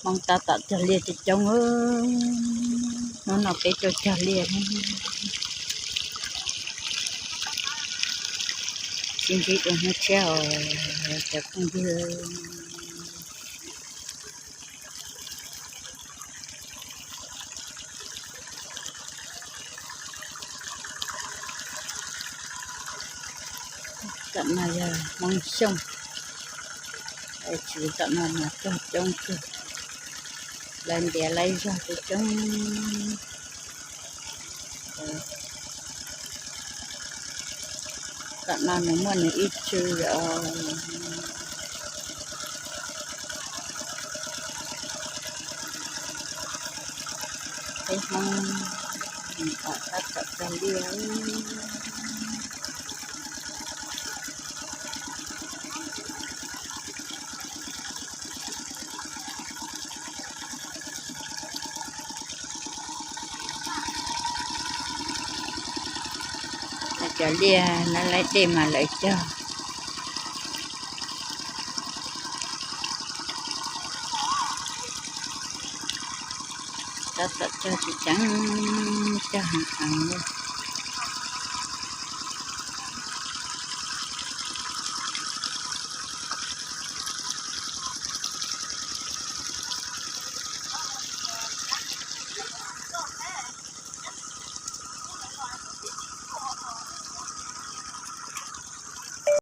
mong ta tạo cho liệt thì trông ơi nó nào cái cho liệt xin chị đừng nó treo cho không đưa tận này giờ mong sông chỉ tận này mà trong lên để lấy ra thì trong tận nào nó muốn ít chứ cái mong ở các tận đi cho lia nó lấy tiền mà lấy cho ta cho thì chẳng cho hàng hàng luôn